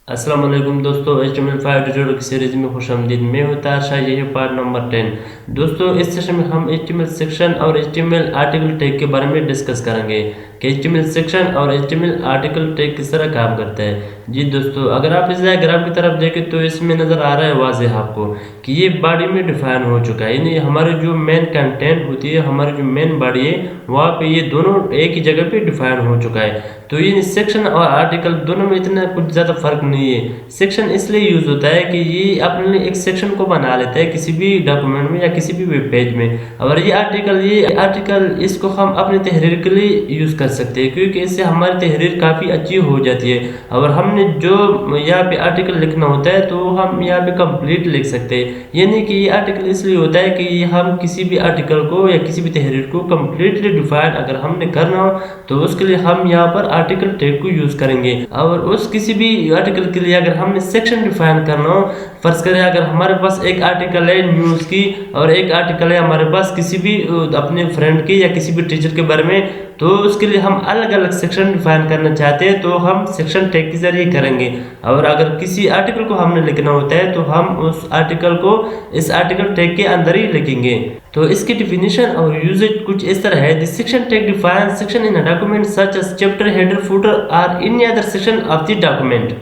अस्सलाम वालेकुम दोस्तों, HTML5 ट्यूटोरियल की सीरीज में खुशामदीद। मैं हूं तारशाह, यही पार्ट नंबर 10। दोस्तों, इस सेशन में हम HTML सेक्शन और HTML आर्टिकल टैग के बारे में डिस्कस करेंगे कि HTML सेक्शन और HTML आर्टिकल टैग किस तरह काम करता है। जी दोस्तों, अगर आप इस डायग्राम की तरफ देखें तो इसमें नज़र आ रहा है वाज़ेह आपको कि ये बॉडी में डिफाइन हो चुका है, यानी हमारे जो मेन कंटेंट होती है, हमारी जो मेन बॉडी है, वहाँ पे ये दोनों एक ही जगह पे डिफाइन हो चुका है। तो ये सेक्शन और आर्टिकल दोनों में इतना कुछ ज़्यादा फर्क नहीं है। सेक्शन इसलिए यूज़ होता है कि ये अपने लिए एक सेक्शन को बना लेता है किसी भी डॉक्यूमेंट में या किसी भी वेब पेज में। और ये आर्टिकल इसको हम अपनी तहरीर के लिए यूज़ कर सकते हैं, क्योंकि इससे हमारी तहरीर काफ़ी अच्छी हो जाती है। और हमने जो यहाँ पे आर्टिकल लिखना होता है तो हम यहाँ पे कंप्लीट लिख सकते हैं। यानी कि ये आर्टिकल इसलिए होता है कि हम किसी भी आर्टिकल को या किसी भी तहरीर को कम्प्लीटली डिफाइन अगर हमने करना हो तो उसके लिए हम यहाँ पर आर्टिकल टैग को यूज़ करेंगे। और उस किसी भी आर्टिकल के लिए अगर हमने सेक्शन डिफाइन करना हो, फर्ज करें अगर हमारे पास एक आर्टिकल है न्यूज़ की और एक आर्टिकल है हमारे पास किसी भी अपने फ्रेंड की या किसी भी टीचर के बारे में, तो उसके लिए हम अलग अलग सेक्शन डिफाइन करना चाहते हैं तो हम सेक्शन टैग के जरिए करेंगे। और अगर किसी आर्टिकल को हमने लिखना होता है तो हम उस आर्टिकल को इस आर्टिकल टैग के अंदर ही लिखेंगे। तो इसकी डिफिनीशन और यूजेज कुछ इस तरह है। The section tag defines section in a document such as chapter, header, footer और any other section of the document.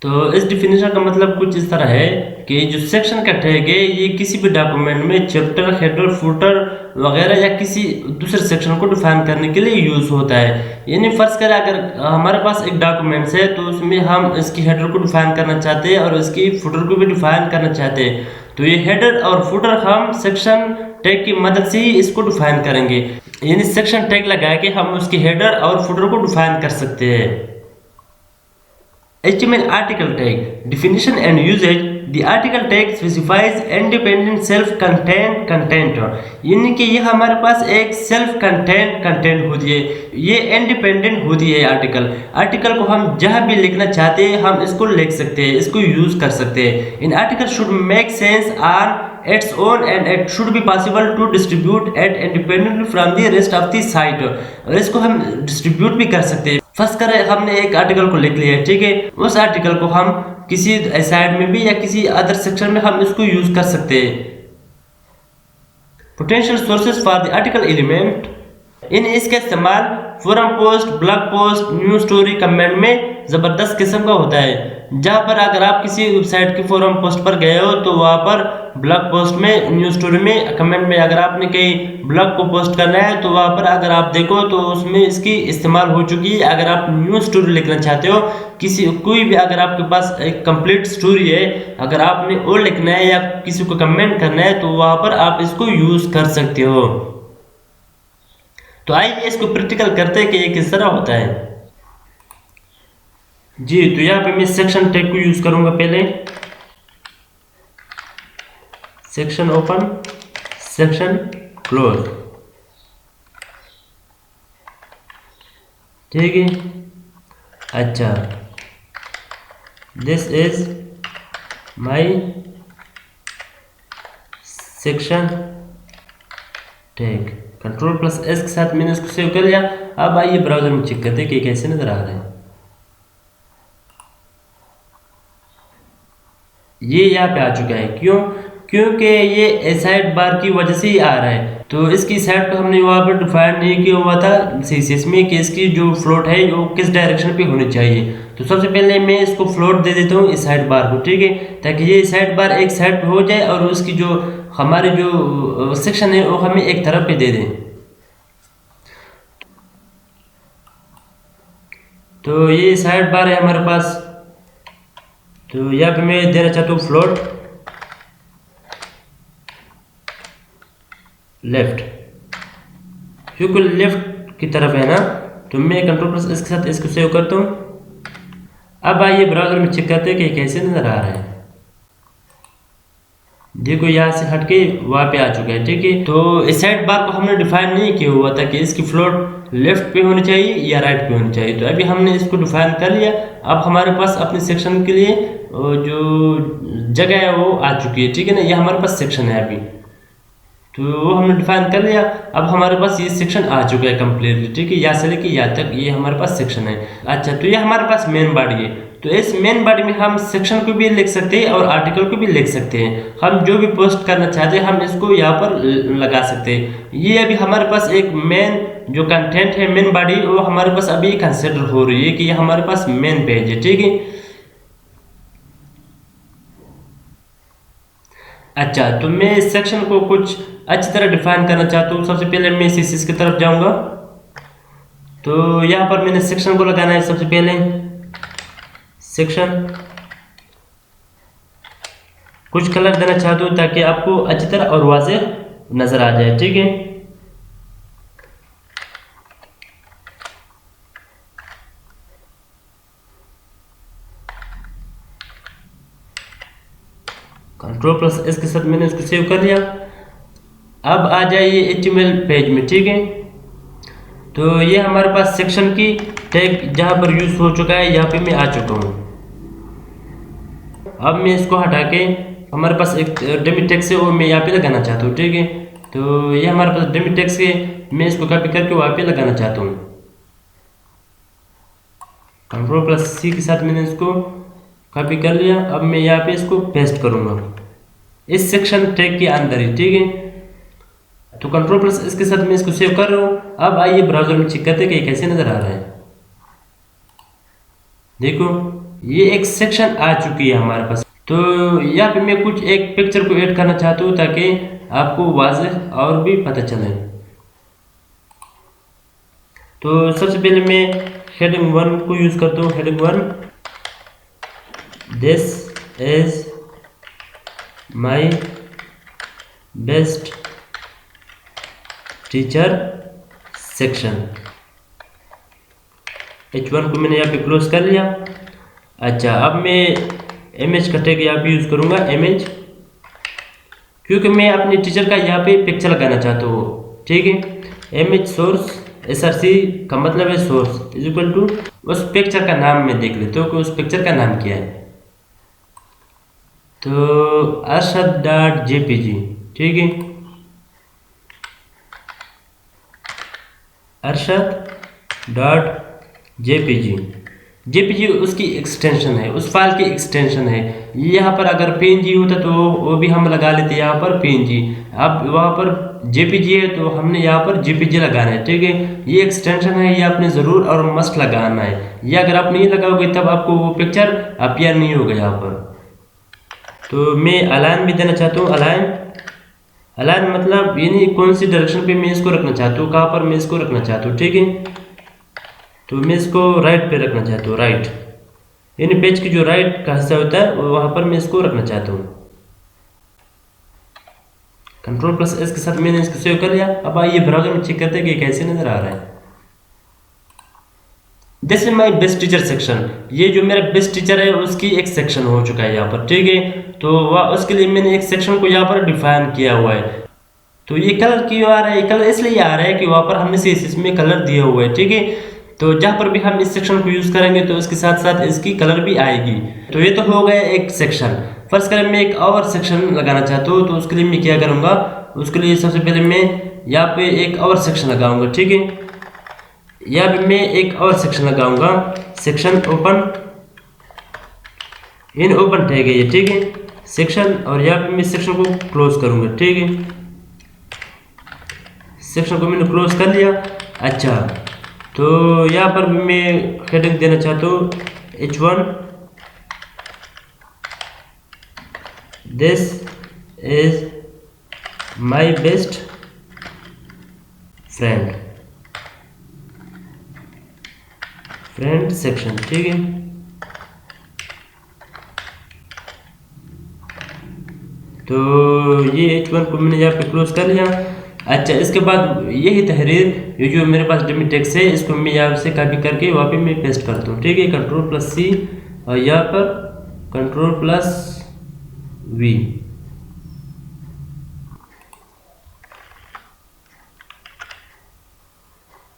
तो इस डिफिनेशन का मतलब कुछ इस तरह है कि जो सेक्शन का टैग है ये किसी भी डॉक्यूमेंट में चैप्टर, हेडर, फुटर वगैरह या किसी दूसरे सेक्शन को डिफाइन करने के लिए यूज़ होता है। यानी फर्ज करें अगर हमारे पास एक डॉक्यूमेंट्स है तो उसमें हम इसकी हेडर को डिफाइन करना चाहते हैं और इसकी फुटर को भी डिफाइन करना चाहते हैं, तो ये हेडर और फुटर हम सेक्शन टैग की मदद से ही इसको डिफाइन करेंगे। यानी सेक्शन टैग लगा के हम उसकी हेडर और फुटर को डिफाइन कर सकते हैं। HTML article tag definition and usage. The article tag specifies independent self-contained content, यानी कि ये हमारे पास एक सेल्फ कंटेंट कंटेंट होती है, ये इंडिपेंडेंट होती है। आर्टिकल को हम जहाँ भी लिखना चाहते हैं हम इसको लिख सकते हैं, इसको यूज कर सकते हैं। In article should make sense on its own and it should be possible to distribute it independently from the rest of the site। और इसको हम डिस्ट्रीब्यूट भी कर सकते हैं। फर्स्ट करें हमने एक आर्टिकल को लिख लिया है, ठीक है, उस आर्टिकल को हम किसी साइड में भी या किसी अदर सेक्शन में हम इसको यूज कर सकते हैं। Potential sources for the article element, इन इसका इस्तेमाल forum post, blog post, news story, comment में ज़बरदस्त किस्म का होता है। जहाँ पर अगर आप किसी वेबसाइट के फोरम पोस्ट पर गए हो तो वहाँ पर ब्लॉग पोस्ट में, न्यूज स्टोरी में, कमेंट में अगर आपने कहीं ब्लॉग को पोस्ट करना है तो वहाँ पर अगर आप देखो तो उसमें इसकी इस्तेमाल हो चुकी है। अगर आप न्यूज स्टोरी लिखना चाहते हो, कोई भी अगर आपके पास एक कंप्लीट स्टोरी है, अगर आपने वो लिखना है या किसी को कमेंट करना है तो वहाँ पर आप इसको यूज कर सकते हो। तो आइए इसको प्रैक्टिकल करते हैं कि ये किस तरह होता है। जी, तो यहाँ पे मैं सेक्शन टैग को यूज करूंगा। पहले सेक्शन ओपन, सेक्शन क्लोज, ठीक है। अच्छा, this is my section tag. Ctrl+S के साथ मैंने इसको सेव कर लिया। अब आइए ब्राउजर में चेक करते हैं कि कैसे नजर आ रहा है। ये यहाँ पे आ चुका है, क्यों? क्योंकि ये साइड बार की वजह से ही आ रहा है। तो इसकी साइड को हमने वहाँ पर डिफाइन नहीं किया हुआ था CSS में कि इसकी जो फ्लोट है वो किस डायरेक्शन पे होनी चाहिए। तो सबसे पहले मैं इसको फ्लोट दे देता हूँ इस साइड बार को, ठीक है, ताकि ये साइड बार एक साइड पे हो जाए और उसकी जो हमारी जो सेक्शन है वो हमें एक तरफ पे दे दें। तो ये साइड बार है हमारे पास, तो यहाँ पे मैं देना चाहता हूँ फ्लोट लेफ्ट, क्योंकि लेफ्ट की तरफ है ना, तो मैं Ctrl+S के साथ इसको सेव करता हूँ। अब आइए ब्राउजर में चेक करते हैं कि कैसे नजर आ रहा है। देखो यहाँ से हटके वहाँ पे आ चुका है, ठीक है। तो इस साइड बार को हमने डिफाइन नहीं किया हुआ था कि इसकी फ्लोट लेफ्ट पे होनी चाहिए या राइट पे होनी चाहिए। तो अभी हमने इसको डिफाइन कर लिया। अब हमारे पास अपने सेक्शन के लिए जो जगह है वो आ चुकी है, ठीक है ना। ये हमारे पास सेक्शन है अभी, तो वो हमने डिफाइन कर लिया। अब हमारे पास ये सेक्शन आ चुका है कम्प्लीटली, ठीक है, यहाँ से लेके यहाँ तक ये हमारे पास सेक्शन है। अच्छा, तो ये हमारे पास मेन बॉडी है। तो इस मेन बॉडी में हम सेक्शन को भी लिख सकते हैं और आर्टिकल को भी लिख सकते हैं। हम जो भी पोस्ट करना चाहते हैं हम इसको यहाँ पर लगा सकते हैं। ये अभी हमारे पास एक मेन जो कंटेंट है, मेन बॉडी, वो हमारे पास अभी कंसिडर हो रही है कि ये हमारे पास मेन पेज है। ठीक है, अच्छा, तो मैं इस सेक्शन को कुछ अच्छी तरह डिफाइन करना चाहता हूँ। सबसे पहले मैं CSS की तरफ जाऊंगा। तो यहाँ पर मैंने सेक्शन को लगाना है। सबसे पहले सेक्शन कुछ कलर देना चाहता हूँ ताकि आपको अच्छी तरह और वाज़ेह नजर आ जाए। ठीक है, Ctrl+S के साथ मैंने इसको सेव कर लिया। अब आ जाइए HTML पेज में। ठीक है, तो ये हमारे पास सेक्शन की टैग जहाँ पर यूज हो चुका है, यहाँ पे मैं आ चुका हूँ। अब मैं इसको हटा के हमारे पास एक डमी टेक्स्ट है वो मैं यहाँ पे लगाना चाहता हूँ। ठीक है, तो ये हमारे पास डमी टेक्स्ट है, मैं इसको कॉपी करके वहाँ पे लगाना चाहता हूँ। Ctrl+C के साथ मैंने इसको कॉपी कर लिया। अब मैं यहाँ पे इसको पेस्ट करूँगा इस सेक्शन टैग के अंदर ही। ठीक है, तो Ctrl+S के साथ मैं इसको सेव कर रहा हूँ। अब आइए ब्राउजर में चेक करते हैं कि कैसे नजर आ रहा है। देखो, ये एक सेक्शन आ चुकी है हमारे पास। तो यहाँ पे मैं कुछ एक पिक्चर को ऐड करना चाहता हूँ ताकि आपको वाज़ेह और भी पता चले। तो सबसे पहले मैं हेडिंग 1 को यूज करता हूँ। Heading 1, this is my best teacher section. H1 को मैंने यहाँ पे क्लोज कर लिया। अच्छा, अब मैं इमेज का टैग यहाँ पे यूज करूँगा, इमेज, क्योंकि मैं अपने टीचर का यहाँ पे पिक्चर लगाना चाहता हूँ। ठीक है, इमेज सोर्स SRC का मतलब है सोर्स इज इक्वल टू उस पिक्चर का नाम मैं देख लेता हूँ कि उस पिक्चर का नाम क्या है। तो arshad.jpg। ठीक है, arshad.jpg उसकी एक्सटेंशन है, उस फाइल की एक्सटेंशन है। यहाँ पर अगर PNG होता तो वो भी हम लगा लेते, यहाँ पर PNG। अब वहाँ पर JPG है तो हमने यहाँ पर JPG लगाना है। ठीक है, ये एक्सटेंशन है, ये आपने ज़रूर और मस्ट लगाना है। ये अगर आप नहीं लगाओगे तब आपको वो पिक्चर अपीयर नहीं होगा यहाँ पर। तो मैं अलाइन भी देना चाहता हूँ। अलाइन मतलब यानी कौन सी डायरेक्शन पे मैं इसको रखना चाहता हूँ, कहाँ पर मैं इसको रखना चाहता हूँ। ठीक है, तो मैं इसको राइट पे रखना चाहता हूँ। राइट यानी पेज की जो राइट का हिस्सा होता है वहाँ पर मैं इसको रखना चाहता हूँ। Ctrl+S के साथ मैंने इसको सेव कर लिया। अब आइए ब्राउजर में चेक करते हैं कि कैसे नजर आ रहा है। This is my best teacher section. ये जो मेरा बेस्ट टीचर है उसकी एक सेक्शन हो चुका है यहाँ पर। ठीक है, तो वह उसके लिए मैंने एक सेक्शन को यहाँ पर डिफाइन किया हुआ है। तो ये कलर क्यों आ रहा है? कलर इसलिए आ रहा है कि वहाँ पर हमने CSS में कलर दिया हुआ है। ठीक है, तो जहाँ पर भी हम इस सेक्शन को यूज करेंगे तो इसके साथ साथ इसकी कलर भी आएगी। तो ये तो हो गया एक सेक्शन। फर्स्ट करें मैं एक और सेक्शन लगाना चाहता हूँ, तो उसके लिए मैं क्या करूँगा, उसके लिए सबसे पहले मैं यहाँ पे एक और सेक्शन लगाऊंगा। ठीक है, यहाँ पे मैं एक और सेक्शन लगाऊंगा, section open, in open tag है ये। ठीक है, सेक्शन, और यहाँ पे मैं सेक्शन को क्लोज करूँगा। ठीक है, सेक्शन को मैंने क्लोज कर लिया। अच्छा, तो यहाँ पर भी मैं हेडिंग देना चाहता हूँ H1, this is my best friend section. ठीक है, तो ये H1 को मैंने यहाँ पे क्लोज कर लिया। अच्छा, इसके बाद यही तहरीर, ये जो मेरे पास डमी टेक्स्ट है, इसको मैं यहाँ से कॉपी करके वहाँ पे मैं पेस्ट करता हूँ। ठीक है, Ctrl+C और यहाँ पर Ctrl+V।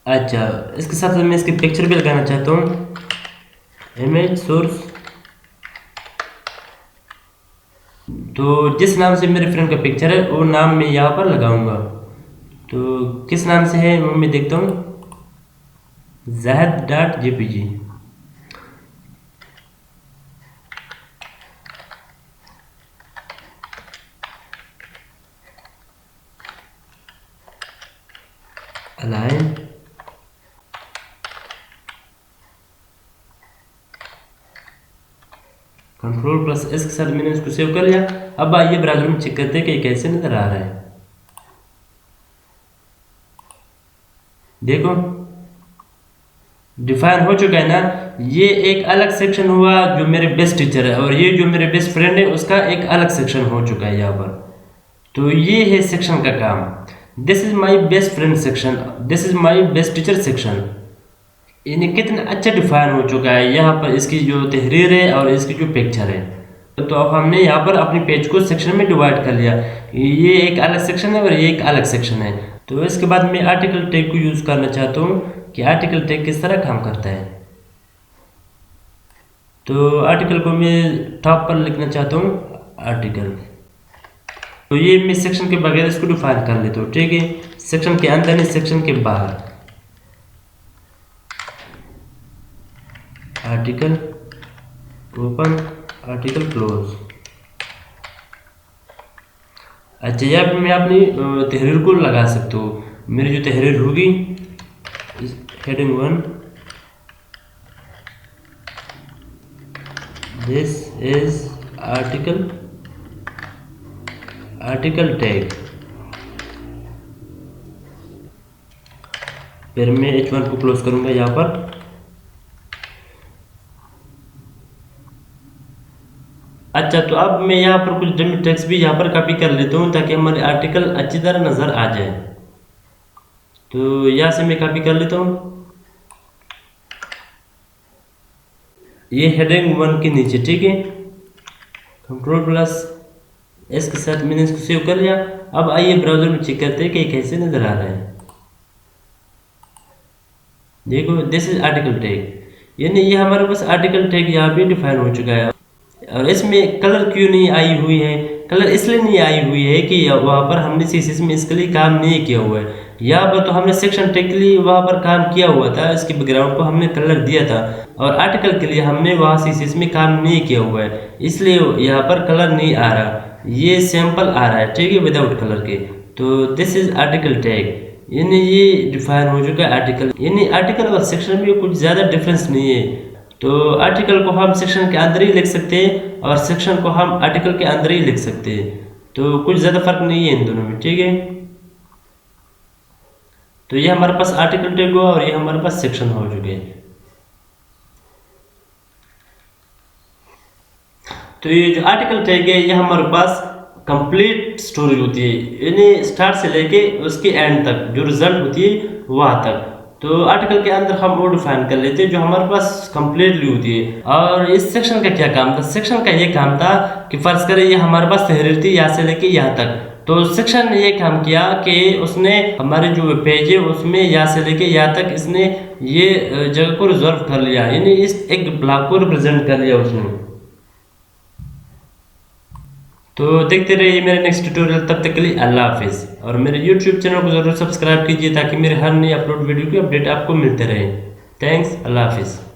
अच्छा, इसके साथ मैं इसकी पिक्चर भी लगाना चाहता हूँ, इमेज सोर्स। तो जिस नाम से मेरे फ्रेंड का पिक्चर है वो नाम मैं यहाँ पर लगाऊंगा। तो किस नाम से है वो मैं देखता हूँ, Zahid.jpg। अलाइन, Ctrl+S के साथ मैंने इसको सेव कर लिया। अब आइए ब्राउज़र में चेक करते हैं कि कैसे नज़र आ रहा है। देखो डिफाइन हो चुका है ना। ये एक अलग सेक्शन हुआ जो मेरे बेस्ट टीचर है, और ये जो मेरे बेस्ट फ्रेंड है उसका एक अलग सेक्शन हो चुका है यहाँ पर। तो ये है सेक्शन का काम। This is my best friend section, this is my best teacher section. इन्हें कितना अच्छा डिफाइन हो चुका है यहाँ पर, इसकी जो तहरीर है और इसकी जो पिक्चर है। तो अब हमने यहाँ पर अपने पेज को सेक्शन में डिवाइड कर लिया। ये एक अलग सेक्शन है और ये एक अलग सेक्शन है। तो इसके बाद मैं आर्टिकल टैग को यूज़ करना चाहता हूँ कि आर्टिकल टैग किस तरह काम करता है। तो आर्टिकल को मैं टॉप पर लिखना चाहता हूँ आर्टिकल। तो ये मैं सेक्शन के बगैर इसको डिफाइन कर लेता हूँ, ठीक है। सेक्शन के अंदर नहीं, सेक्शन के बाहर। Article open, article close. अच्छा, यहाँ पर मैं अपनी तहरीर को लगा सकता हूँ। मेरी जो तहरीर होगी heading 1, this is article tag. फिर मैं H1 को क्लोज करूंगा यहाँ पर। अच्छा, तो अब मैं यहाँ पर कुछ डमी टेक्स्ट भी यहाँ पर कॉपी कर लेता हूँ ताकि हमारे आर्टिकल अच्छी तरह नज़र आ जाए। तो यहाँ से मैं कॉपी कर लेता हूँ, ये हेडिंग 1 के नीचे, ठीक है। Ctrl+S के साथ मैंने इसको सेव कर लिया। अब आइए ब्राउज़र में चेक करते हैं कि कैसे नज़र आ रहा है। देखो दिस इज आर्टिकल टैग, यानी ये हमारे पास आर्टिकल टैग यहाँ पे डिफाइन हो चुका है। और इसमें कलर क्यों नहीं आई हुई है? कलर इसलिए नहीं आई हुई है कि वहाँ पर हमने CSS में इसके लिए काम नहीं किया हुआ है। यहाँ पर तो हमने सेक्शन टैग के लिए वहाँ पर काम किया हुआ था, इसके बैकग्राउंड को हमने कलर दिया था, और आर्टिकल के लिए हमने वहाँ CSS में काम नहीं किया हुआ है, इसलिए यहाँ पर कलर नहीं आ रहा। ये सैंपल आ रहा है, ठीक है, विदाउट कलर के। तो दिस इज आर्टिकल टैग, यानी ये डिफाइन हो चुका है आर्टिकल। यानी आर्टिकल और सेक्शन में कुछ ज़्यादा डिफरेंस नहीं है। तो आर्टिकल को हम सेक्शन के अंदर ही लिख सकते हैं और सेक्शन को हम आर्टिकल के अंदर ही लिख सकते हैं। तो कुछ ज़्यादा फर्क नहीं है इन दोनों में, ठीक है। तो ये हमारे पास आर्टिकल टैग हुआ और ये हमारे पास सेक्शन हो चुके हैं। तो ये जो आर्टिकल टैग है ये हमारे पास कंप्लीट स्टोरी होती है, यानी स्टार्ट से लेके उसके एंड तक जो रिजल्ट होती है वहाँ तक। तो आर्टिकल के अंदर हम वो डिफाइन कर लेते हैं जो हमारे पास कंप्लीटली होती है। और इस सेक्शन का क्या काम था? सेक्शन का ये काम था कि फर्ज करें ये हमारे पास तहरीर थी यहाँ से लेके यहाँ तक, तो सेक्शन ने ये काम किया कि उसने हमारे जो पेज है उसमें यहाँ से लेके यहाँ तक इसने ये जगह को रिजर्व कर लिया, यानी इस एक ब्लॉक को रिप्रेजेंट कर लिया उसने। तो देखते रहिए मेरे नेक्स्ट ट्यूटोरियल, तब तक के लिए अल्लाह हाफिज़। और मेरे यूट्यूब चैनल को ज़रूर सब्सक्राइब कीजिए ताकि मेरे हर नई अपलोड वीडियो की अपडेट आपको मिलते रहे। थैंक्स, अल्लाह हाफिज़।